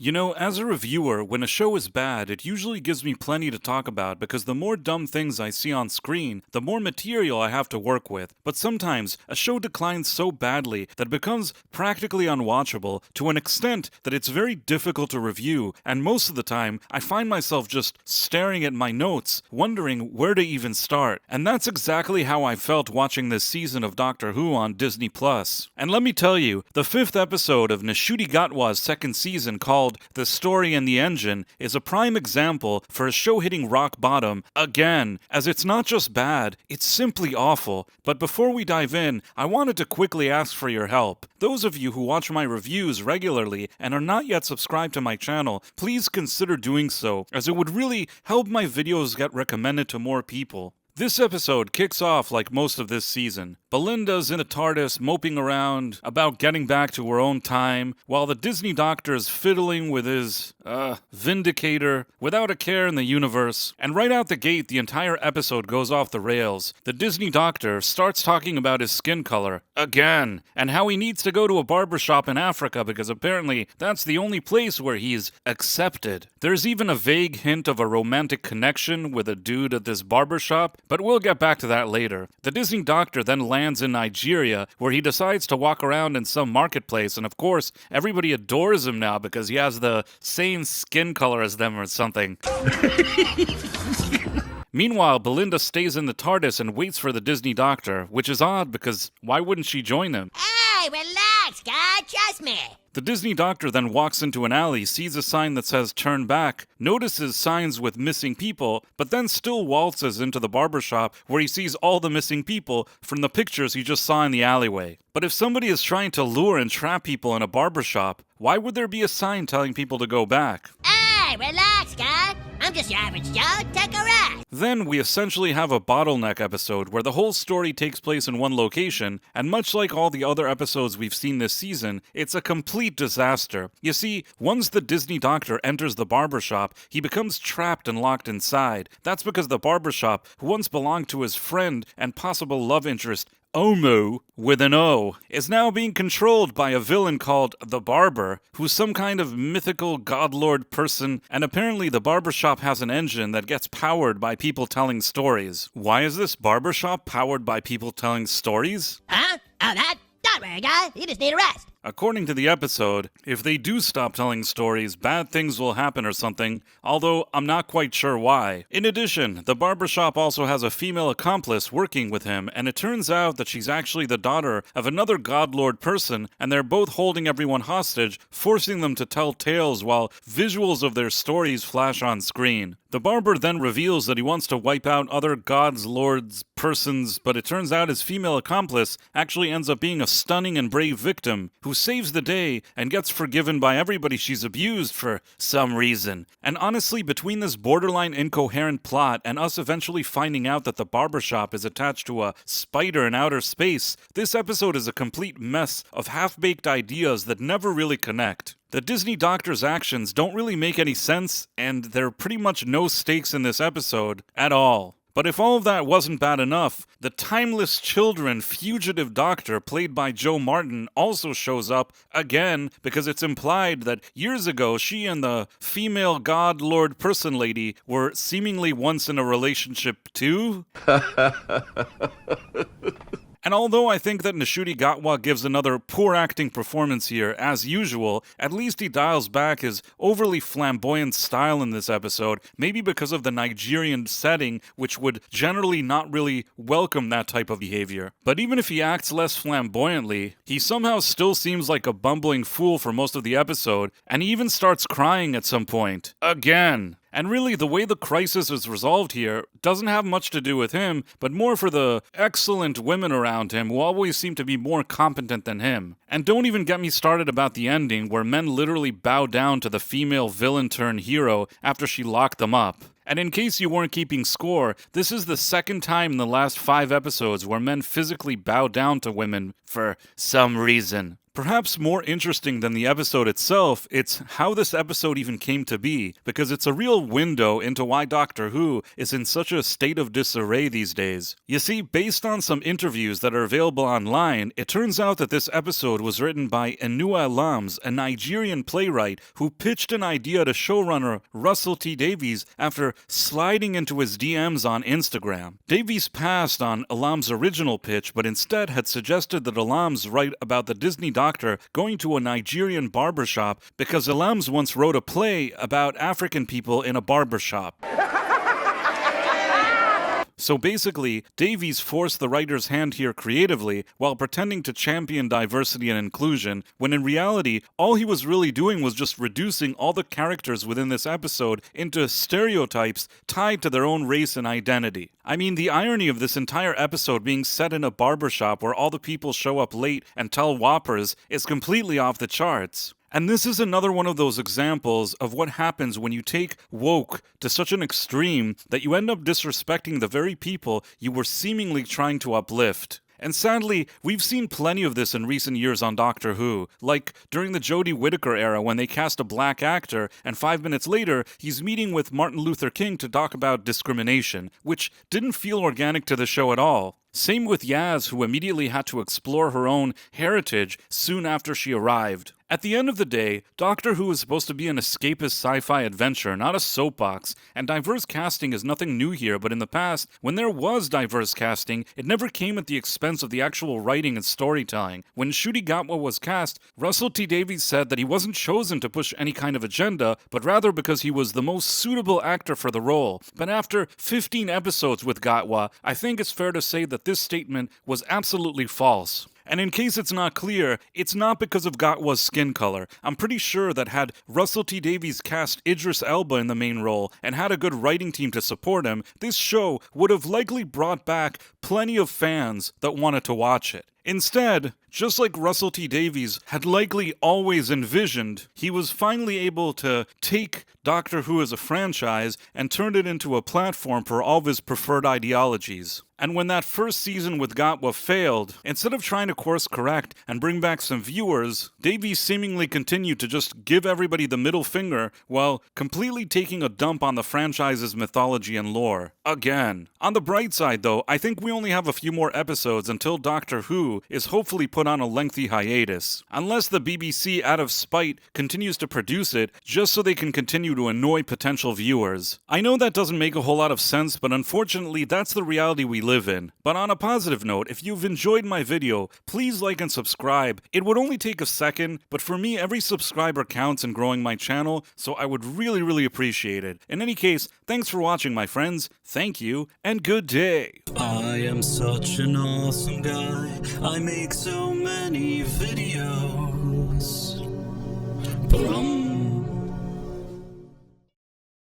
You know, as a reviewer, when a show is bad, it usually gives me plenty to talk about because the more dumb things I see on screen, the more material I have to work with. But sometimes, a show declines so badly that it becomes practically unwatchable to an extent that it's very difficult to review, and most of the time, I find myself just staring at my notes, wondering where to even start. And that's exactly how I felt watching this season of Doctor Who on Disney+. And let me tell you, the 5th episode of Ncuti Gatwa's second season called The Story and the Engine is a prime example for a show hitting rock bottom again, as it's not just bad, it's simply awful. But before we dive in, I wanted to quickly ask for your help. Those of you who watch my reviews regularly and are not yet subscribed to my channel, please consider doing so, as it would really help my videos get recommended to more people. This episode kicks off like most of this season. Belinda's in a TARDIS moping around about getting back to her own time, while the Disney Doctor is fiddling with his, Vindicator, without a care in the universe. And right out the gate, the entire episode goes off the rails. The Disney Doctor starts talking about his skin color, again, and how he needs to go to a barbershop in Africa because apparently that's the only place where he's accepted. There's even a vague hint of a romantic connection with a dude at this barbershop, but we'll get back to that later. The Disney Doctor then lands in Nigeria, where he decides to walk around in some marketplace, and of course, everybody adores him now because he has the same skin color as them or something. Meanwhile, Belinda stays in the TARDIS and waits for the Disney Doctor, which is odd because why wouldn't she join him? Hey, relax, guy, trust me. The Disney Doctor then walks into an alley, sees a sign that says turn back, notices signs with missing people, but then still waltzes into the barbershop where he sees all the missing people from the pictures he just saw in the alleyway. But if somebody is trying to lure and trap people in a barbershop, why would there be a sign telling people to go back? Hey, relax, guy. I'm just your average Joe. Take a rest. Then we essentially have a bottleneck episode where the whole story takes place in one location, and much like all the other episodes we've seen this season, it's a complete disaster. You see, once the Disney Doctor enters the barbershop, he becomes trapped and locked inside. That's because the barbershop, who once belonged to his friend and possible love interest, Omu, with an O, is now being controlled by a villain called the Barber, who's some kind of mythical godlord person, and apparently the barbershop has an engine that gets powered by people telling stories. Why is this barbershop powered by people telling stories? Huh? Oh, that? Don't worry, guy. You just need a rest. According to the episode, if they do stop telling stories, bad things will happen or something, although I'm not quite sure why. In addition, the barbershop also has a female accomplice working with him, and it turns out that she's actually the daughter of another godlord person, and they're both holding everyone hostage, forcing them to tell tales while visuals of their stories flash on screen. The barber then reveals that he wants to wipe out other gods, lords, persons, but it turns out his female accomplice actually ends up being a stunning and brave victim who saves the day and gets forgiven by everybody she's abused for some reason. And honestly, between this borderline incoherent plot and us eventually finding out that the barbershop is attached to a spider in outer space, this episode is a complete mess of half-baked ideas that never really connect. The Disney Doctor's actions don't really make any sense, and there are pretty much no stakes in this episode at all. But if all of that wasn't bad enough, the timeless children fugitive doctor played by Joe Martin also shows up again because it's implied that years ago she and the female god lord person lady were seemingly once in a relationship too. And although I think that Ncuti Gatwa gives another poor acting performance here, as usual, at least he dials back his overly flamboyant style in this episode, maybe because of the Nigerian setting, which would generally not really welcome that type of behavior. But even if he acts less flamboyantly, he somehow still seems like a bumbling fool for most of the episode, and he even starts crying at some point. Again. And really, the way the crisis is resolved here doesn't have much to do with him, but more for the excellent women around him who always seem to be more competent than him. And don't even get me started about the ending, where men literally bow down to the female villain-turned-hero after she locked them up. And in case you weren't keeping score, this is the second time in the last 5 episodes where men physically bow down to women for some reason. Perhaps more interesting than the episode itself, it's how this episode even came to be, because it's a real window into why Doctor Who is in such a state of disarray these days. You see, based on some interviews that are available online, it turns out that this episode was written by Enua Lams, a Nigerian playwright who pitched an idea to showrunner Russell T Davies after sliding into his DMs on Instagram. Davies passed on Alam's original pitch, but instead had suggested that Alam's write about the Disney doctor going to a Nigerian barbershop because Alam's once wrote a play about African people in a barbershop. So basically, Davies forced the writer's hand here creatively while pretending to champion diversity and inclusion, when in reality, all he was really doing was just reducing all the characters within this episode into stereotypes tied to their own race and identity. I mean, the irony of this entire episode being set in a barbershop where all the people show up late and tell whoppers is completely off the charts. And this is another one of those examples of what happens when you take woke to such an extreme that you end up disrespecting the very people you were seemingly trying to uplift. And sadly, we've seen plenty of this in recent years on Doctor Who, like during the Jodie Whittaker era when they cast a black actor and 5 minutes later he's meeting with Martin Luther King to talk about discrimination, which didn't feel organic to the show at all. Same with Yaz, who immediately had to explore her own heritage soon after she arrived. At the end of the day, Doctor Who is supposed to be an escapist sci-fi adventure, not a soapbox, and diverse casting is nothing new here, but in the past, when there was diverse casting, it never came at the expense of the actual writing and storytelling. When Ncuti Gatwa was cast, Russell T Davies said that he wasn't chosen to push any kind of agenda, but rather because he was the most suitable actor for the role. But after 15 episodes with Gatwa, I think it's fair to say that this statement was absolutely false. And in case it's not clear, it's not because of Gatwa's skin color. I'm pretty sure that had Russell T Davies cast Idris Elba in the main role and had a good writing team to support him, this show would have likely brought back plenty of fans that wanted to watch it. Instead, just like Russell T Davies had likely always envisioned, he was finally able to take Doctor Who as a franchise and turn it into a platform for all of his preferred ideologies. And when that first season with Gatwa failed, instead of trying to course correct and bring back some viewers, Davies seemingly continued to just give everybody the middle finger while completely taking a dump on the franchise's mythology and lore. Again. On the bright side though, I think we only have a few more episodes until Doctor Who is hopefully put on a lengthy hiatus. Unless the BBC, out of spite, continues to produce it just so they can continue to annoy potential viewers. I know that doesn't make a whole lot of sense, but unfortunately that's the reality we live in. But on a positive note, if you've enjoyed my video, please like and subscribe. It would only take a second, but for me, every subscriber counts in growing my channel, so I would really appreciate it. In any case, thanks for watching, my friends. Thank you, and good day. I am such an awesome guy. I make so many videos. But